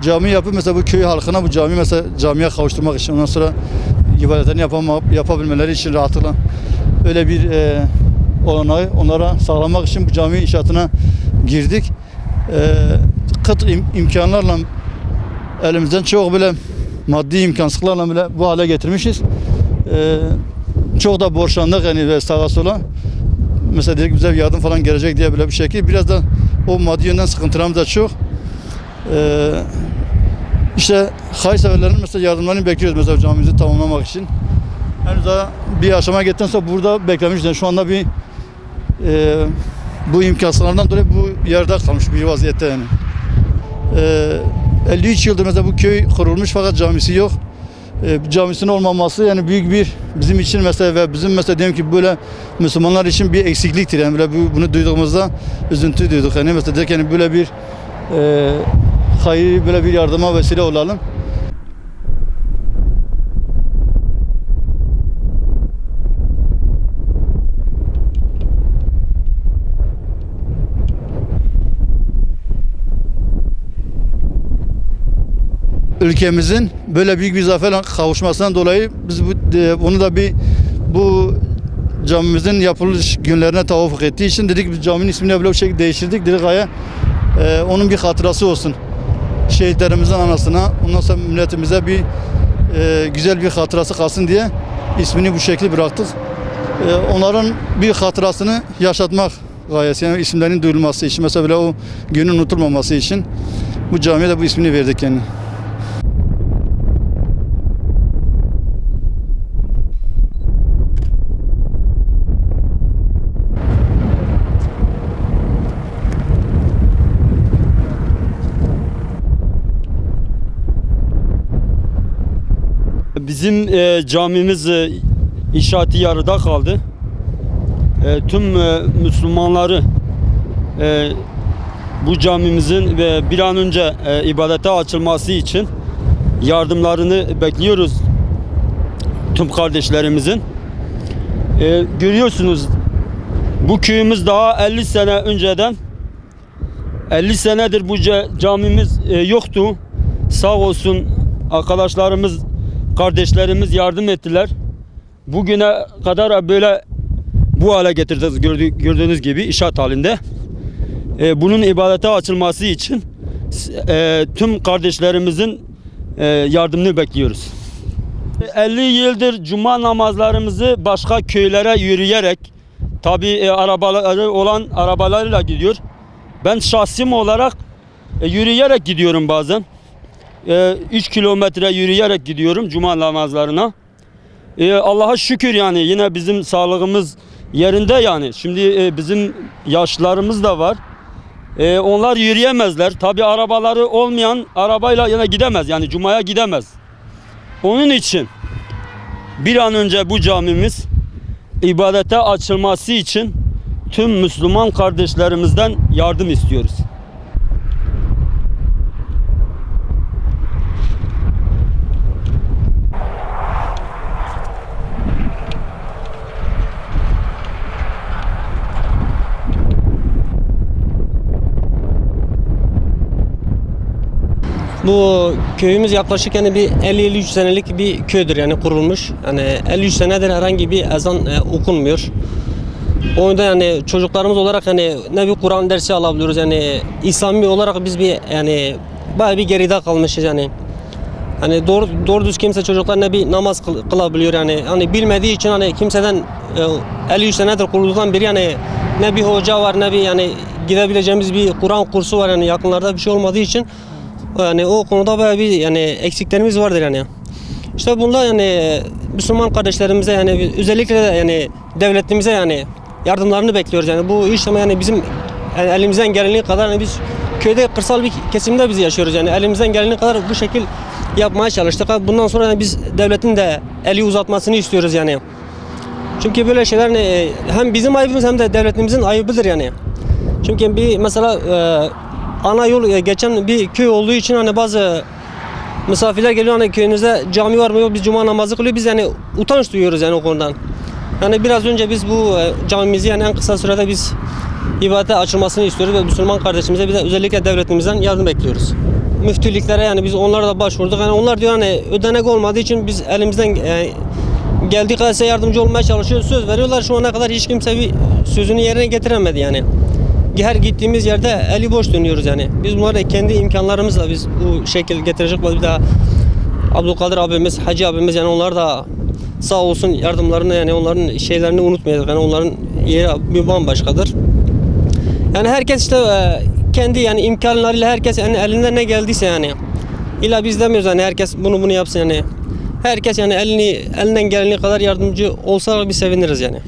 cami yapıp mesela bu köy halkına bu cami mesela camiye kavuşturmak için ondan sonra ibadetlerini yapabilmeleri için rahatlıkla öyle bir olanağı onlara sağlamak için bu cami inşaatına girdik. Kıt imkanlarla elimizden çok böyle maddi imkansızlıklarla bile bu hale getirmişiz. Çok da borçlandık yani ve sağa sola. Mesela dedik bize bir yardım falan gelecek diye böyle bir şekil. Biraz da o maddi yönden sıkıntılarımız da çok. İşte hayırseverlerin mesela yardımlarını bekliyoruz mesela camimizi tamamlamak için. Henüz daha bir aşama gittikten sonra burada beklemişiz. Yani şu anda bir bu imkansızlardan dolayı bu yerde kalmış bir vaziyette yani. 53 yıldır mesela bu köy kurulmuş fakat camisi yok. Camisinin olmaması yani büyük bir bizim için mesela ve bizim mesela diyelim ki böyle Müslümanlar için bir eksikliktir yani böyle bunu duyduğumuzda üzüntü duyduk yani mesela dedik yani böyle bir hayır böyle bir yardıma vesile olalım. Ülkemizin böyle büyük bir zaferle kavuşmasından dolayı biz bunu da bu camimizin yapılış günlerine tevafuk ettiği için dedik biz caminin ismini böyle bir şekilde değiştirdik. Dedik onun bir hatırası olsun. Şehitlerimizin anasına, ondan sonra milletimize bir güzel bir hatırası kalsın diye ismini bu şekilde bıraktık. Onların bir hatırasını yaşatmak gayesi yani isimlerinin duyulması için mesela böyle o günün unutulmaması için bu camiye de bu ismini verdik yani. Bizim camimiz inşaatı yarıda kaldı. Tüm Müslümanları bu camimizin bir an önce ibadete açılması için yardımlarını bekliyoruz tüm kardeşlerimizin. Görüyorsunuz bu köyümüz daha 50 sene önceden 50 senedir bu camimiz yoktu. Sağ olsun arkadaşlarımız, kardeşlerimiz yardım ettiler. Bugüne kadar böyle bu hale getirdik gördüğünüz gibi inşaat halinde. Bunun ibadete açılması için tüm kardeşlerimizin yardımını bekliyoruz. 50 yıldır cuma namazlarımızı başka köylere yürüyerek tabi arabaları olan arabalarıyla gidiyor. Ben şahsım olarak yürüyerek gidiyorum bazen. 3 kilometre yürüyerek gidiyorum cuma namazlarına. Allah'a şükür yani yine bizim sağlığımız yerinde yani. Şimdi bizim yaşlarımız da var. Onlar yürüyemezler. Tabi arabaları olmayan arabayla yine gidemez yani cumaya gidemez. Onun için bir an önce bu camimiz ibadete açılması için tüm Müslüman kardeşlerimizden yardım istiyoruz. Bu köyümüz yaklaşık yani bir 50-53 senelik bir köydür yani kurulmuş. Yani 53 senedir herhangi bir ezan okunmuyor. O yüzden yani çocuklarımız olarak yani ne bir Kur'an dersi alabiliyoruz yani İslami olarak biz bir yani bayağı bir geride kalmışız yani. Hani doğru düz kimse çocuklar ne bir namaz kılabiliyor yani. Hani bilmediği için hani kimseden 53 senedir kurulduktan beri yani ne bir hoca var ne bir yani gidebileceğimiz bir Kur'an kursu var yani yakınlarda bir şey olmadığı için yani o konuda bayağı bir yani eksiklerimiz vardır yani. İşte bunda yani Müslüman kardeşlerimize yani özellikle de yani devletimize yani yardımlarını bekliyoruz yani bu iş ama yani bizim yani elimizden geldiği kadar yani biz köyde kırsal bir kesimde biz yaşıyoruz yani elimizden geldiği kadar bu şekil yapmaya çalıştık. Bundan sonra yani biz devletin de eli uzatmasını istiyoruz yani. Çünkü böyle şeyler yani hem bizim ayıbımız hem de devletimizin ayıbıdır yani. Çünkü bir mesela ana yol geçen bir köy olduğu için hani bazı misafirler geliyor hani köyünüzde cami var mı yok biz cuma namazı kılıyor biz yani utanç duyuyoruz yani o konudan. Yani biraz önce biz bu camimizi yani en kısa sürede biz ibadete açılmasını istiyoruz ve Müslüman kardeşimize bir de özellikle devletimizden yardım bekliyoruz. müftülüklere yani biz onlara da başvurduk. Yani onlar diyor hani ödenek olmadığı için biz elimizden geldiği kadar size yardımcı olmaya çalışıyoruz. Söz veriyorlar. Şu ana kadar hiç kimse bir sözünü yerine getiremedi yani. Her gittiğimiz yerde eli boş dönüyoruz yani. Biz bunları kendi imkanlarımızla biz bu şekil getirecek. Bir daha Abdülkadir abimiz, Hacı abimiz yani onlar da sağ olsun yardımlarını yani onların şeylerini unutmayacak. Yani onların yeri bir bambaşkadır. Yani herkes işte kendi yani imkanlarıyla herkes yani elinden ne geldiyse yani. İlla biz demiyoruz yani herkes bunu yapsın yani. Herkes yani elinden geldiği kadar yardımcı olsa bir seviniriz yani.